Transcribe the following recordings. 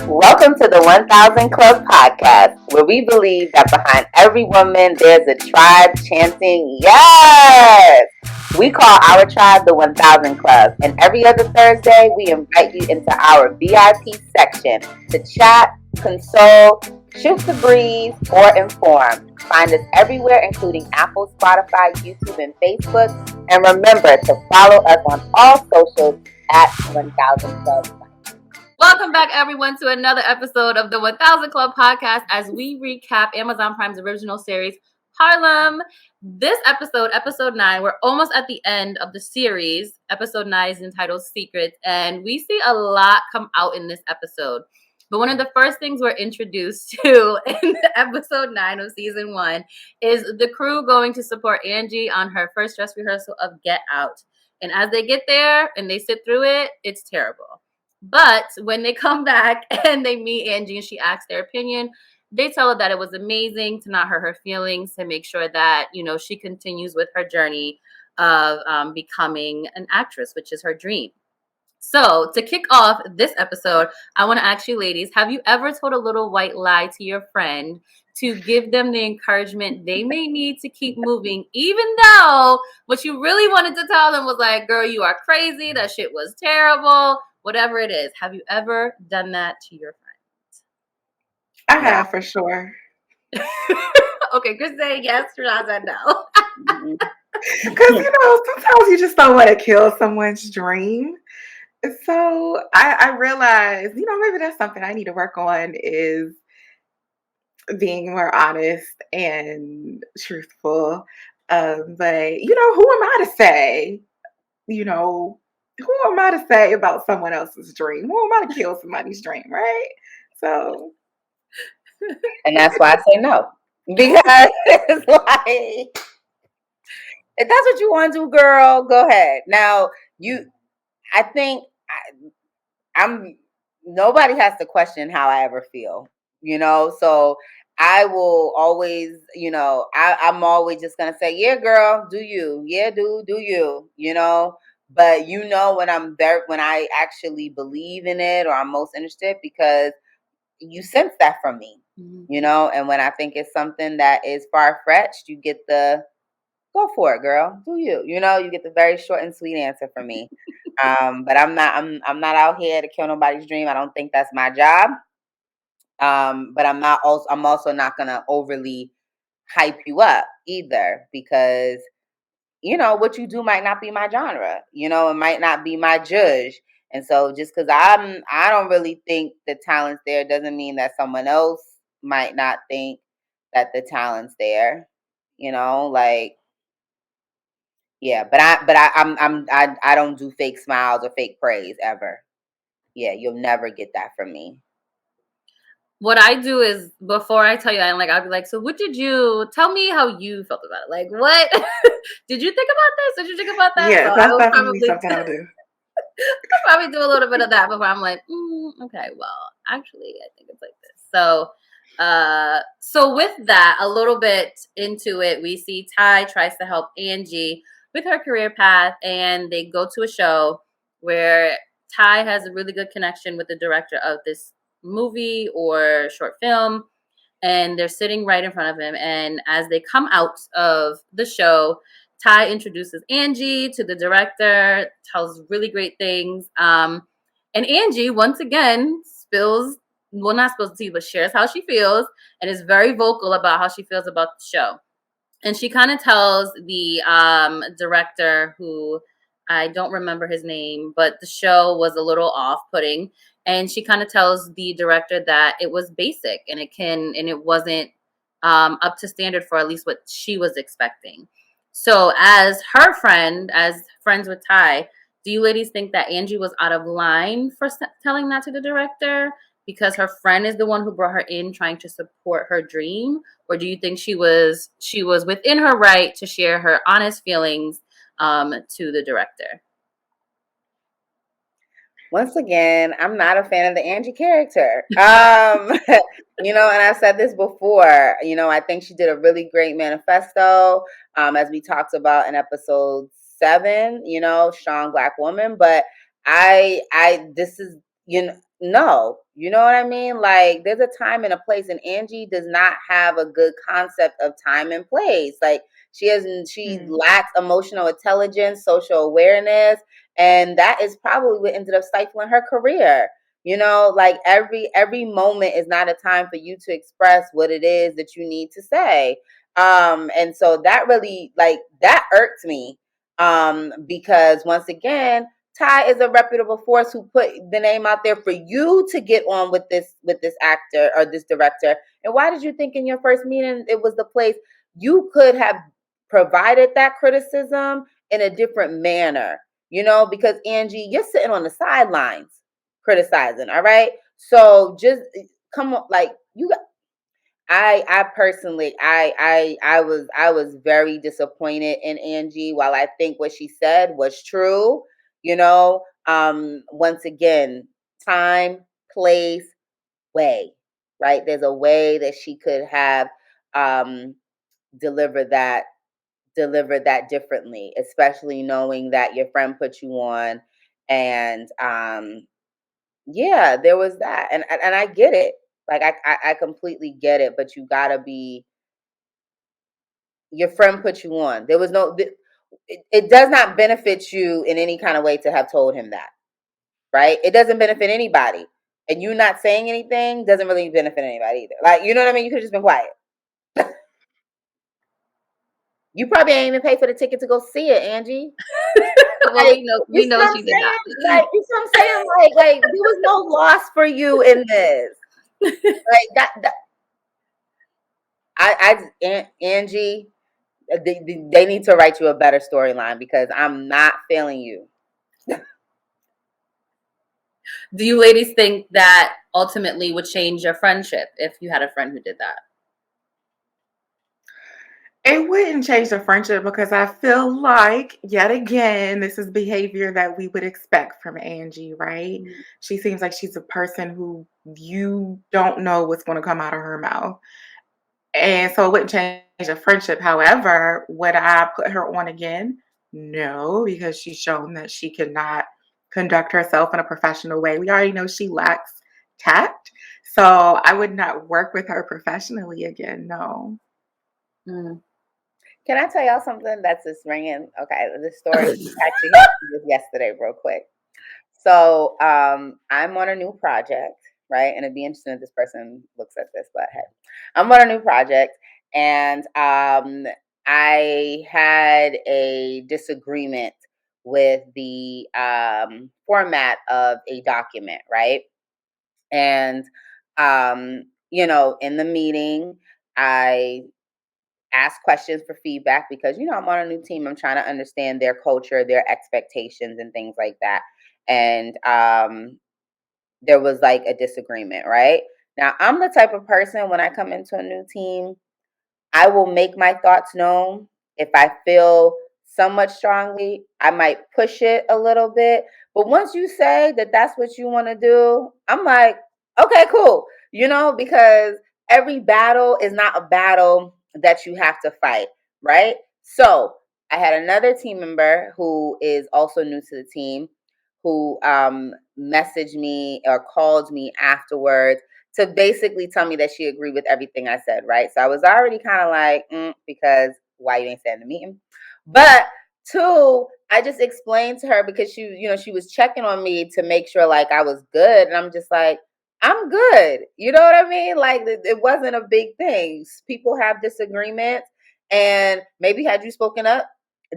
Welcome to the 1000 Club podcast, where we believe that behind every woman there's a tribe chanting, yes! We call our tribe the 1000 Club, and every other Thursday we invite you into our VIP section to chat, console, shoot the breeze, or inform. Find us everywhere, including Apple, Spotify, YouTube, and Facebook. And remember to follow us on all socials at 1000 Club. Welcome back, everyone, to another episode of the 1000 Club podcast as we recap Amazon Prime's original series, Harlem. This episode 9, we're almost at the end of the series. Episode 9 is entitled Secrets, and we see a lot come out in this episode. But one of the first things we're introduced to in episode 9 of season 1 is the crew going to support Angie on her first dress rehearsal of Get Out. And as they get there and they sit through it, it's terrible. But when they come back and they meet Angie and she asks their opinion, they tell her that it was amazing to not hurt her feelings, to make sure that, she continues with her journey of becoming an actress, which is her dream. So to kick off this episode, I want to ask you ladies, have you ever told a little white lie to your friend to give them the encouragement they may need to keep moving, even though what you really wanted to tell them was like, girl, you are crazy, that shit was terrible, whatever it is? Have you ever done that to your I have, for sure. Okay, Chris said yes, Shanaz said no. Because, sometimes you just don't want to kill someone's dream. So I realized, maybe that's something I need to work on, is being more honest and truthful. But, who am I to say, who am I to say about someone else's dream? Who am I to kill somebody's dream, right? So. And that's why I say no. Because it's like, if that's what you want to do, girl, go ahead. Now, I think nobody has to question how I ever feel, so I will always, I'm always just going to say, yeah, girl, do you? Yeah, do you, but when I'm there, when I actually believe in it or I'm most interested, because you sense that from me, and when I think it's something that is far-fetched, you get the go for it, girl, do you, you get the very short and sweet answer from me. But I'm not out here to kill nobody's dream. I don't think that's my job. But I'm also not gonna overly hype you up either, because what you do might not be my genre. It might not be my judge. And so just because I don't really think the talent's there doesn't mean that someone else might not think that the talent's there. Yeah, but I don't do fake smiles or fake praise ever. Yeah, you'll never get that from me. What I do is, before I tell you, I'll be like, so what did you tell me how you felt about it? Like, what did you think about this? Did you think about that? Yeah, so that's definitely something I'll do. I'll probably do a little bit of that before I'm like, okay, well, actually, I think it's like this. So with that, a little bit into it, we see Ty tries to help Angie with her career path, and they go to a show where Ty has a really good connection with the director of this movie or short film, and they're sitting right in front of him. And as they come out of the show, Ty introduces Angie to the director, tells really great things. And Angie, once again, not spills the tea, but shares how she feels and is very vocal about how she feels about the show. And she kind of tells the director, who I don't remember his name, but the show was a little off-putting. And she kind of tells the director that it was basic and it wasn't up to standard for at least what she was expecting. So as her friend, as friends with Ty, do you ladies think that Angie was out of line for telling that to the director because her friend is the one who brought her in trying to support her dream? Or do you think she was within her right to share her honest feelings to the director? Once again, I'm not a fan of the Angie character. And I've said this before, I think she did a really great manifesto, as we talked about in episode 7, strong Black woman. But this is, no, you know what I mean? Like there's a time and a place, and Angie does not have a good concept of time and place. Like she Mm. lacks emotional intelligence, social awareness, and that is probably what ended up stifling her career. You know, like every moment is not a time for you to express what it is that you need to say. And so that really, like, that irked me. Because once again, Ty is a reputable force who put the name out there for you to get on with this actor or this director. And why did you think in your first meeting it was the place? You could have provided that criticism in a different manner, you know, because Angie, you're sitting on the sidelines criticizing, all right? So just come on, like you got, I personally I was very disappointed in Angie. While I think what she said was true, you know, once again, time, place, way, right? There's a way that she could have um delivered that delivered that differently, especially knowing that your friend put you on. And yeah, there was that. And I get it. Like I completely get it, but you gotta be, your friend put you on. There was no, it does not benefit you in any kind of way to have told him that, right? It doesn't benefit anybody. And you not saying anything doesn't really benefit anybody either. Like, you know what I mean? You could have just been quiet. You probably ain't even pay for the ticket to go see it, Angie. Well, Like, you we see know what I'm she did not. saying? Like, you see what I'm saying? Like there was no loss for you in this. Like that Angie, they need to write you a better storyline because I'm not failing you. Do you ladies think that ultimately would change your friendship if you had a friend who did that? It wouldn't change the friendship because I feel like, yet again, this is behavior that we would expect from Angie, right? Mm. She seems like she's a person who you don't know what's going to come out of her mouth. And so it wouldn't change the friendship. However, would I put her on again? No, because she's shown that she cannot conduct herself in a professional way. We already know she lacks tact. So I would not work with her professionally again. No. Mm. Can I tell y'all something that's just ringing? Okay, the story actually happened just yesterday, real quick. So I'm on a new project, right? And it'd be interesting if this person looks at this, but hey, I'm on a new project, and I had a disagreement with the format of a document, right? And you know, in the meeting, I ask questions for feedback because, you know, I'm on a new team. I'm trying to understand their culture, their expectations, and things like that. And there was like a disagreement, right? Now, I'm the type of person when I come into a new team, I will make my thoughts known. If I feel somewhat strongly, I might push it a little bit. But once you say that that's what you want to do, I'm like, okay, cool. You know, because every battle is not a battle that you have to fight, right? So I had another team member who is also new to the team who messaged me or called me afterwards to basically tell me that she agreed with everything I said, right? So I was already kind of like, because why you ain't saying the meeting? But two, I just explained to her because she, you know, she was checking on me to make sure like I was good. And I'm just like, I'm good. You know what I mean? Like it wasn't a big thing. People have disagreements. And maybe had you spoken up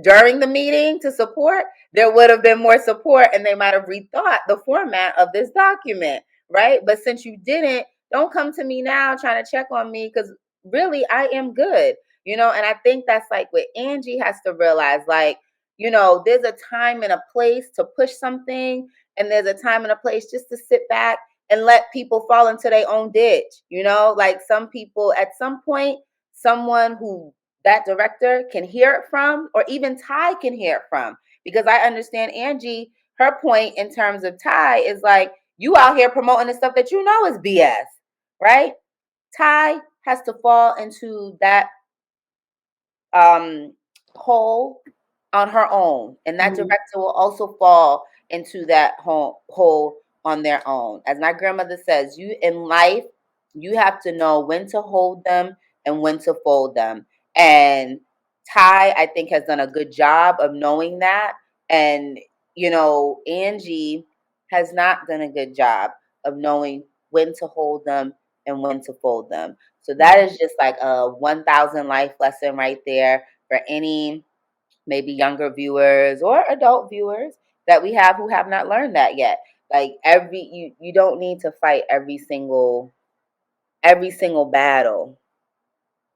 during the meeting to support, there would have been more support and they might have rethought the format of this document, right? But since you didn't, don't come to me now trying to check on me because really I am good, you know? And I think that's like what Angie has to realize, like, you know, there's a time and a place to push something, and there's a time and a place just to sit back and let people fall into their own ditch, you know? Like some people at some point, someone who that director can hear it from, or even Ty can hear it from. Because I understand Angie, her point in terms of Ty is like, you out here promoting the stuff that you know is BS, right? Ty has to fall into that um, hole on her own, and that Mhm. director will also fall into that hole on their own. As my grandmother says, you in life, you have to know when to hold them and when to fold them. And Ty, I think, has done a good job of knowing that. And, Angie has not done a good job of knowing when to hold them and when to fold them. So that is just like a 1,000 life lesson right there for any maybe younger viewers or adult viewers that we have who have not learned that yet. Like you don't need to fight every single battle.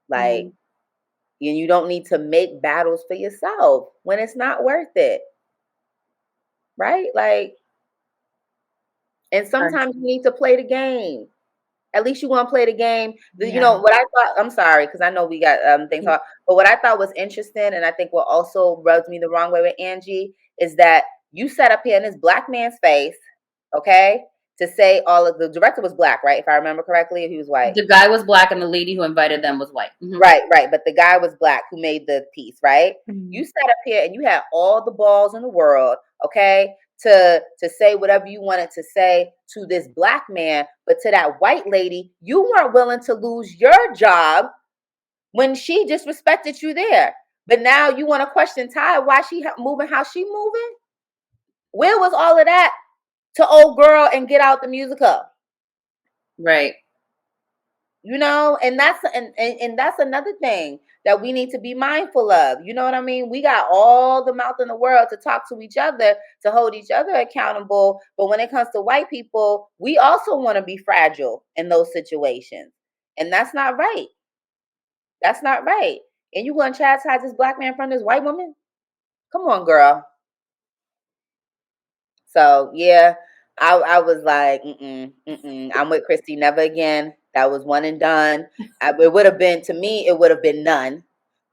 Like, and you don't need to make battles for yourself when it's not worth it. Right? Like, and sometimes you need to play the game. At least you want to play the game. What I thought, I'm sorry, because I know we got things on, but what I thought was interesting, and I think what also rubs me the wrong way with Angie, is that you sat up here in this black man's face, okay, to say the director was black, right? If I remember correctly, he was white. The guy was black and the lady who invited them was white. Mm-hmm. Right. But the guy was black who made the piece, right? Mm-hmm. You sat up here and you had all the balls in the world, okay, to say whatever you wanted to say to this black man, but to that white lady, you weren't willing to lose your job when she disrespected you there. But now you want to question Ty, why she moving how she moving? Where was all of that to old girl and Get Out the musical? Right. And that's another thing that we need to be mindful of. You know what I mean? We got all the mouth in the world to talk to each other, to hold each other accountable. But when it comes to white people, we also want to be fragile in those situations. And that's not right. That's not right. And you going to chastise this black man from this white woman? Come on, girl. So, yeah, I was like, I'm with Christy, never again. That was one and done. It would have been, to me, it would have been none.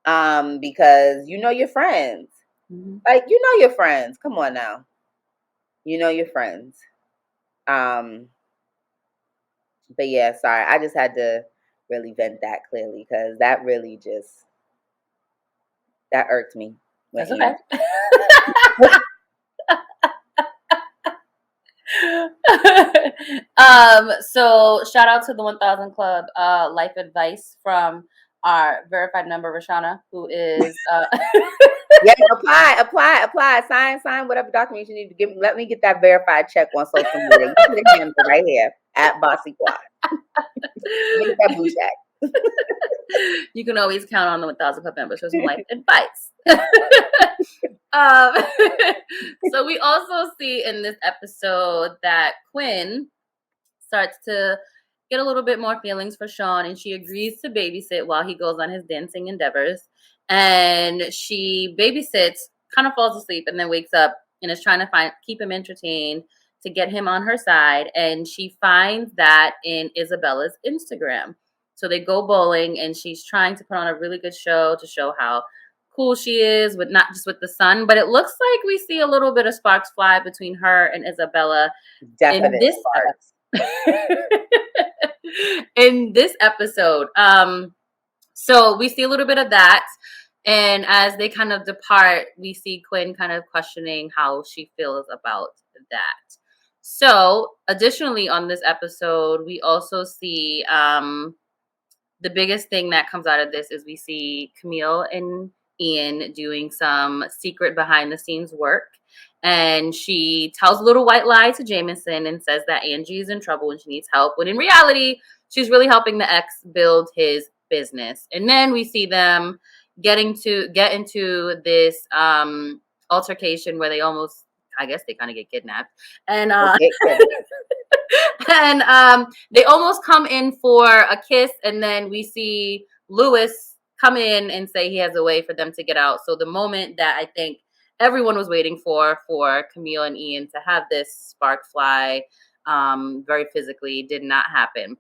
Because your friends. Mm-hmm. Like, your friends. Come on now. Your friends. But yeah, sorry. I just had to really vent that clearly because that really that irked me. That's okay. So shout out to the 1000 Club life advice from our verified member Rashana, who is yeah, apply, sign whatever documents you need to give. Let me get that verified check on social media. You put a handle right here at Bossy Quad. Get that blue check. You can always count on the 1000 Club members for some life advice. So we also see in this episode that Quinn starts to get a little bit more feelings for Sean, and she agrees to babysit while he goes on his dancing endeavors. And she babysits, kind of falls asleep, and then wakes up and is trying to keep him entertained to get him on her side. And she finds that in Isabella's Instagram. So they go bowling, and she's trying to put on a really good show to show how cool she is, with not just with the sun, but it looks like we see a little bit of sparks fly between her and Isabella. Definitely in this sparks. In this episode. So we see a little bit of that. And as they kind of depart, we see Quinn kind of questioning how she feels about that. So additionally on this episode, we also see the biggest thing that comes out of this is we see Camille and Ian doing some secret behind the scenes work. And she tells a little white lie to Jameson and says that Angie is in trouble and she needs help, when in reality, she's really helping the ex build his business. And then we see them get into this altercation where they almost, I guess they kind of get kidnapped. And and they almost come in for a kiss, and then we see Lewis come in and say he has a way for them to get out. So the moment that I think everyone was waiting for Camille and Ian to have this spark fly very physically did not happen.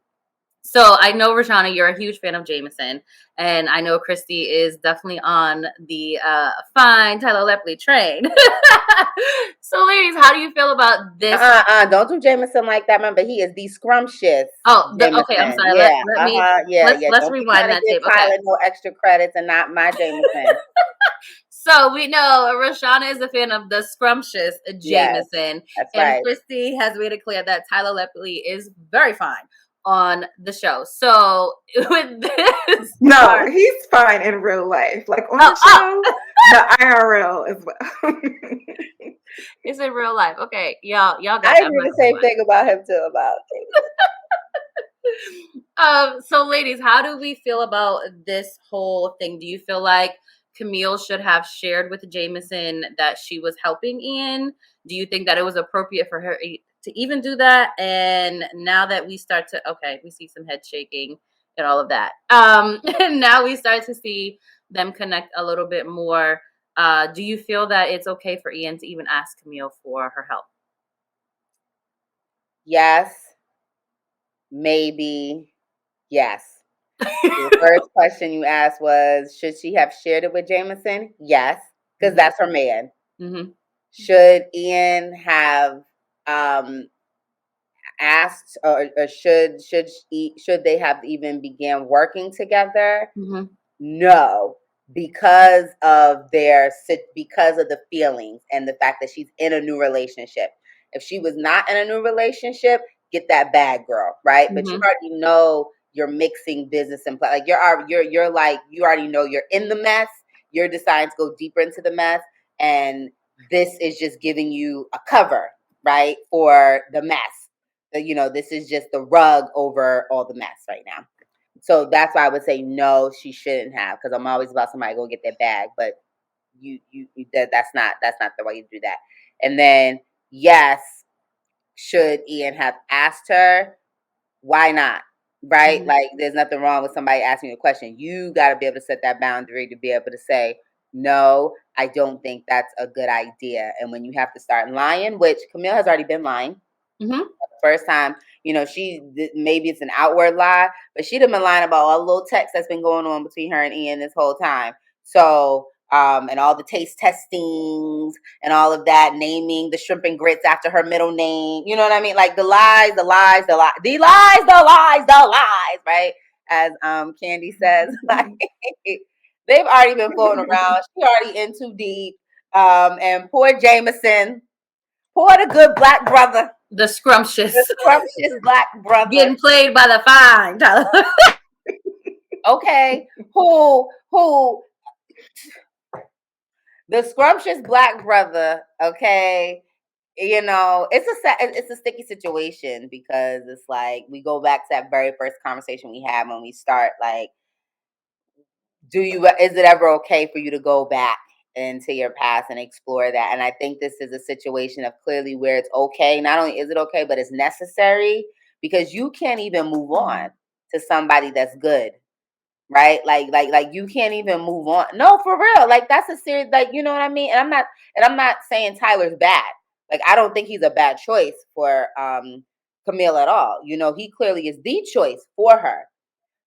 So I know, Rashana, you're a huge fan of Jameson, and I know Christy is definitely on the fine Tyler Lepley train. So, ladies, how do you feel about this? Don't do Jameson like that. Remember, he is the scrumptious. Okay, I'm sorry. Yeah. Let's rewind that tape. Tyler Okay. no extra credits and not my Jameson. So we know Roshana is a fan of the scrumptious Yes, Jameson, that's and right. Christy has made it clear that Tyler Lepley is very fine on the show. So with this No, part, he's fine in real life. Like on oh, the show, the IRL as well. it's in real life. Okay, y'all got I that agree the message. same thing about him too. About So ladies, how do we feel about this whole thing? Do you feel like Camille should have shared with Jameson that she was helping Ian? Do you think that it was appropriate for her to even do that? And now that we start to, okay, we see some head shaking and all of that. And now we start to see them connect a little bit more. Do you feel that it's okay for Ian to even ask Camille for her help? yes, maybe, yes. The first question you asked was, should she have shared it with Jameson? Yes, because Mhm. that's her man. Mhm. Should Ian have asked, or should they have even began working together? Mhm. No, because of because of the feelings and the fact that she's in a new relationship. If she was not in a new relationship, get that bag, girl, right? But you Mhm. already know you're mixing business and play. Like you're like you already know you're in the mess. You're deciding to go deeper into the mess, and this is just giving you a cover, right, for the mess. This is just the rug over all the mess right now. So that's why I would say no, she shouldn't have, because I'm always about somebody to go get their bag, but that's not the way you do that. And then yes, should Ian have asked her? Why not? Right? Mhm. Like there's nothing wrong with somebody asking you a question. You got to be able to set that boundary to be able to say no. I don't think that's a good idea. And when you have to start lying, which Camille has already been lying, Mhm. first time, maybe it's an outward lie, but she'd have been lying about all the little text that's been going on between her and Ian this whole time. So, and all the taste testings and all of that, naming the shrimp and grits after her middle name. You know what I mean? Like the lies, the lies, the lies, the lies, the lies, the lies, right? As Candy says, like they've already been floating around. She already in too deep. And poor Jameson, poor the good black brother, The the scrumptious scrumptious black brother, getting played by the fine Tyler. okay, who the scrumptious black brother, okay, it's a sticky situation because it's like we go back to that very first conversation we had when we start, like, is it ever okay for you to go back into your past and explore that? And I think this is a situation of clearly where it's okay. Not only is it okay, but it's necessary, because you can't even move on to somebody that's good, right? Like you can't even move on. No, for real. Like that's a serious, like, you know what I mean? And I'm not saying Tyler's bad. Like I don't think he's a bad choice for Camille at all. He clearly is the choice for her.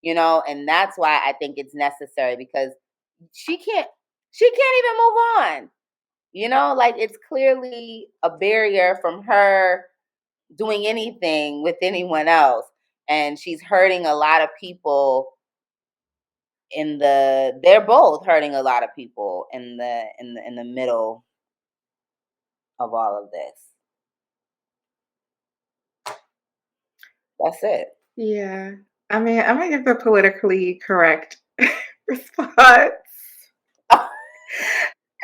And that's why I think it's necessary, because she can't she can't even move on. Like it's clearly a barrier from her doing anything with anyone else, and she's hurting a lot of people they're both hurting a lot of people in the middle of all of this. That's it. Yeah. I mean, I'm gonna give the politically correct response.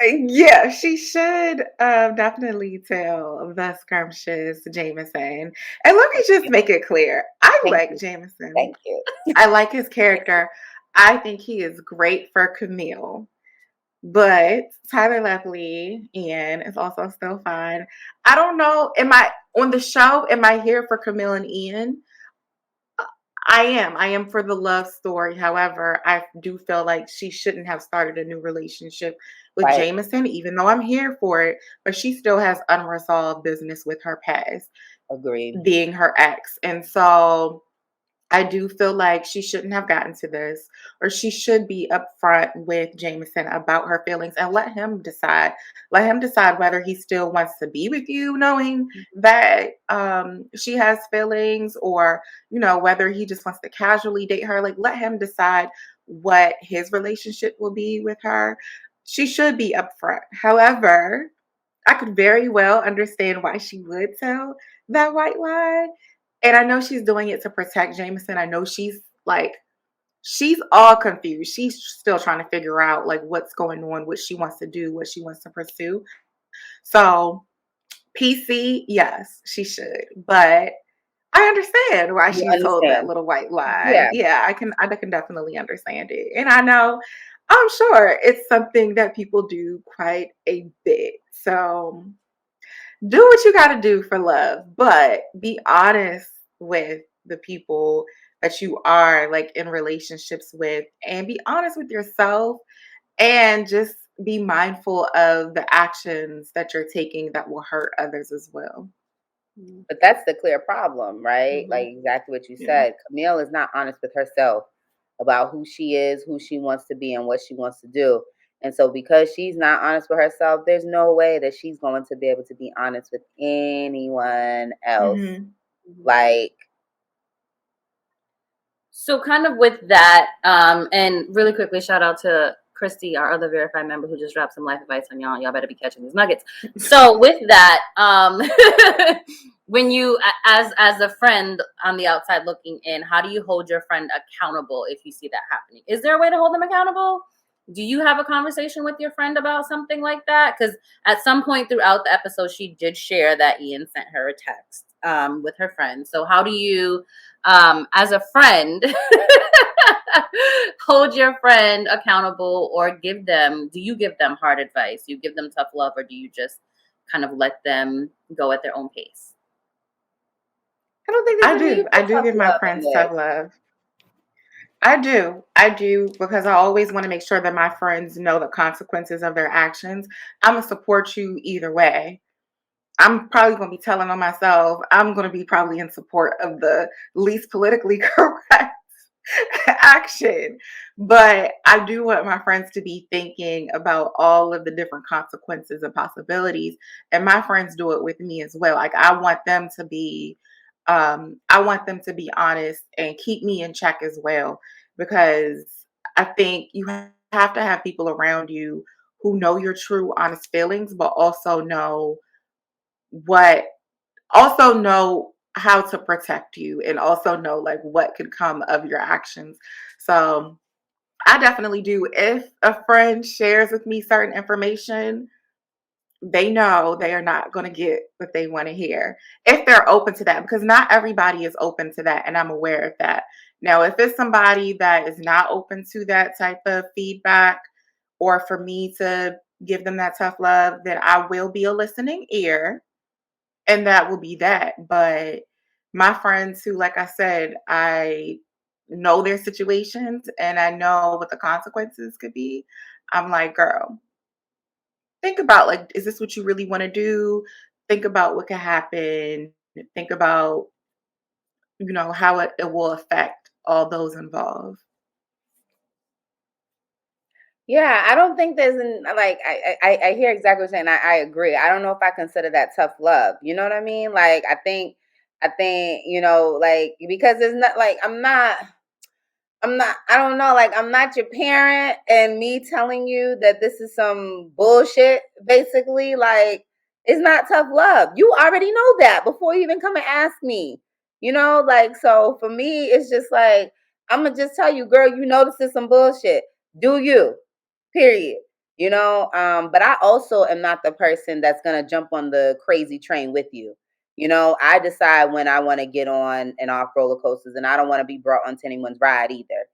Yeah, she should definitely tell the scrumptious Jameson. And let me Thank just you. make it clear, I Thank like you. Jameson. Thank you. I like his character. I think he is great for Camille. But Tyler Lepley, Ian, is also still fine. I don't know. Am I on the show? Am I here for Camille and Ian? I am. I am for the love story. However, I do feel like she shouldn't have started a new relationship with Right. Jameson, even though I'm here for it. But she still has unresolved business with her past, Agreed. being her ex. And so I do feel like she shouldn't have gotten to this, or she should be upfront with Jameson about her feelings and let him decide. Let him decide whether he still wants to be with you, knowing that she has feelings, or whether he just wants to casually date her. Like, let him decide what his relationship will be with her. she should be upfront. However, I could very well understand why she would tell that white lie. And I know she's doing it to protect Jameson. I know she's all confused. She's still trying to figure out like what's going on, what she wants to do, what she wants to pursue. So PC, yes, she should. But I understand why You she told that understand? little white lie. Yeah. Yeah, I can definitely understand it. And I know I'm sure it's something that people do quite a bit. So do what you got to do for love, but be honest with the people that you are like in relationships with, and be honest with yourself, and just be mindful of the actions that you're taking that will hurt others as well. But that's the clear problem, right? Hmm. Like exactly what you Yeah. said. Camille is not honest with herself about who she is, who she wants to be, and what she wants to do. And so, because she's not honest with herself, there's no way that she's going to be able to be honest with anyone else. Hmm. Like, So kind of with that, and really quickly, shout out to Christy, our other verified member, who just dropped some life advice on y'all. Y'all better be catching these nuggets. So with that, when you, as a friend on the outside looking in, how do you hold your friend accountable if you see that happening? Is there a way to hold them accountable? Do you have a conversation with your friend about something like that? Because at some point throughout the episode, she did share that Ian sent her a text with her friend. So how do you, as a friend, hold your friend accountable, or do you give them hard advice? Do you give them tough love, or do you just kind of let them go at their own pace? I don't think I there's a need do. I for do tough give my love in friends this. tough love. I do. I do because I always want to make sure that my friends know the consequences of their actions. I'm going to support you either way. I'm probably going to be telling on myself. I'm going to be probably in support of the least politically correct action. But I do want my friends to be thinking about all of the different consequences and possibilities. And my friends do it with me as well. Like I want them to be honest and keep me in check as well. Because I think you have to have people around you who know your true honest feelings, but what also know how to protect you, and also know like what could come of your actions. So I definitely do. If a friend shares with me certain information, they know they are not going to get what they want to hear if they're open to that, because not everybody is open to that, and I'm aware of that. Now, if it's somebody that is not open to that type of feedback, or for me to give them that tough love, then I will be a listening ear, and that will be that. But my friends who, like I said, I know their situations and I know what the consequences could be, I'm like, girl, think about like, is this what you really want to do? Think about what could happen. Think about, how it will affect all those involved. Yeah, I don't think there's like I hear exactly what you're saying. I agree. I don't know if I consider that tough love. You know what I mean? Like I think like because it's not like I don't know, like I'm not your parent and me telling you that this is some bullshit, basically, like it's not tough love. You already know that before you even come and ask me. Like so for me, it's just like I'm gonna just tell you, girl, this is some bullshit. Do you? Period. But I also am not the person that's gonna jump on the crazy train with you. I decide when I want to get on and off roller coasters, and I don't want to be brought onto anyone's ride either.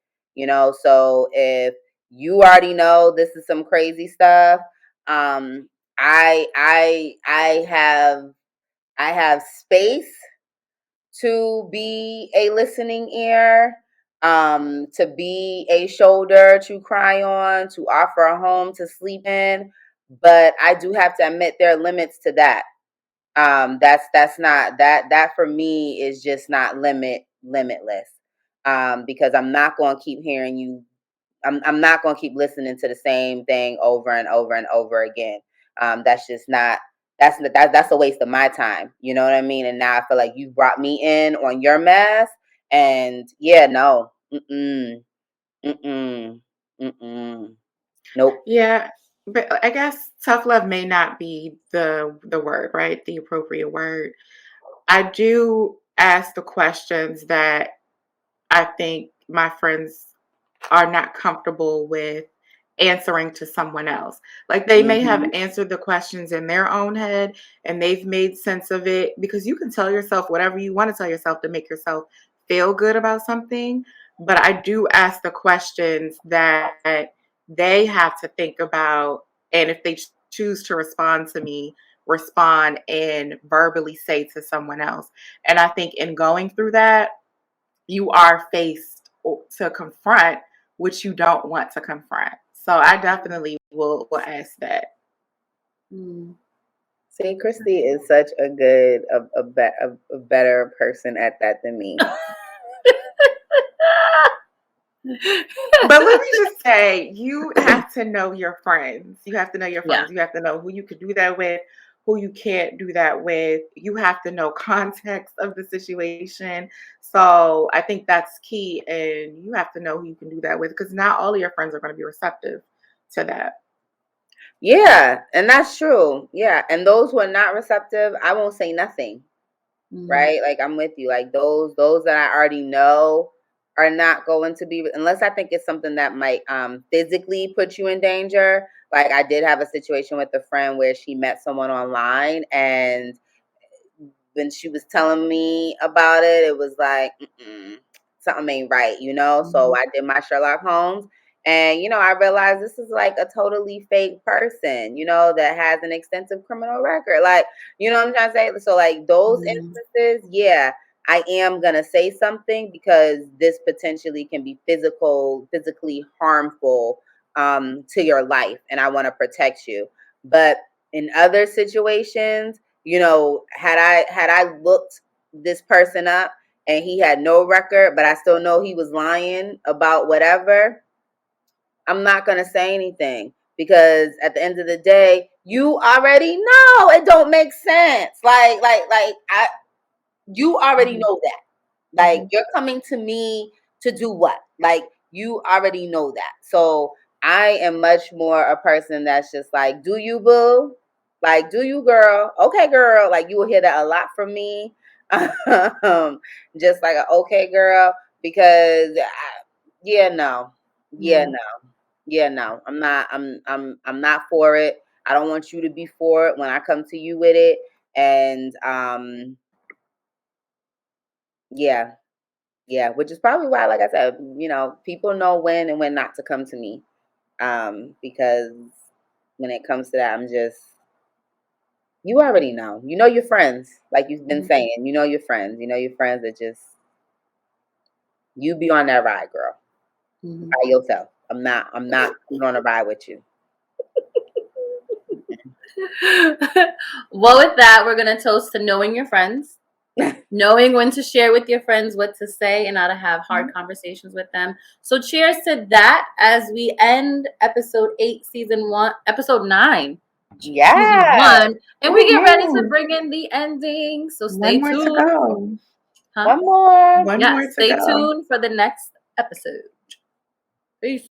So if you already know this is some crazy stuff, um, I have space to be a listening ear, to be a shoulder to cry on, to offer a home to sleep in. But I do have to admit there are limits to that. That's not that for me is just not limitless. Because I'm not going to keep hearing you. I'm not going to keep listening to the same thing over and over and over again. That's just not that's a waste of my time. You know what I mean? And now I feel like you brought me in on your mess, and yeah, no, mm-mm, mm-mm, mm-mm, nope. Yeah. but I guess tough love may not be the word, right? The appropriate word. I do ask the questions that I think my friends are not comfortable with answering to someone else. Like they may have Mm-hmm. answered the questions in their own head and they've made sense of it because you can tell yourself whatever you want to tell yourself to make yourself feel good about something. But I do ask the questions that they have to think about. And if they choose to respond to me, respond and verbally say to someone else. And I think in going through that, you are faced to confront what you don't want to confront. So I definitely will ask that. Mm. See, Christy is such a good, a better person at that than me. But let me just say, you have to know your friends. You have to know your Yeah. friends. You have to know who you could do that with, who you can't do that with. You have to know context of the situation. So I think that's key. And you have to know who you can do that with because not all of your friends are going to be receptive to that. Yeah, and that's true. Yeah, and those who are not receptive, I won't say nothing. Mm. Right? Like I'm with you. Like those that I already know are not going to be, unless I think it's something that might physically put you in danger. Like I did have a situation with a friend where she met someone online, and when she was telling me about it, it was like something ain't right, you know. So Mhm. I did my Sherlock Holmes, and I realized this is like a totally fake person, that has an extensive criminal record. Like, you know what I'm trying to say? So like those Mm. instances, yeah, I am gonna say something because this potentially can be physically harmful to your life, and I want to protect you. But in other situations, had I looked this person up and he had no record, but I still know he was lying about whatever, I'm not going to say anything because at the end of the day, you already know it don't make sense. You already Mhm. know that. Like Mhm. you're coming to me to do what? Like you already know that. So I am much more a person that's just like, do you boo? Like, do you girl? Okay, girl. Like you will hear that a lot from me. Just like a okay girl, because yeah, no. Yeah, Yeah. no. Yeah, no. I'm not for it. I don't want you to be for it when I come to you with it. And yeah, yeah, which is probably why, like I said, people know when and when not to come to me. Because when it comes to that, you already know. You know your friends, like you've been Mhm. saying. You know your friends. You know your friends that just you be on that ride, girl, Mhm. by yourself. I'm not coming on a ride with you. Well, with that, we're gonna toast to knowing your friends, knowing when to share with your friends what to say and how to have hard conversations with them. So cheers to that as we end episode 8, season 1, episode 9, season Yeah, 1, and we get ready to Woohoo! bring in the ending. So One stay more to tuned. go. Huh? one more. One Yeah, more to stay go. tuned for the next episode. Peace.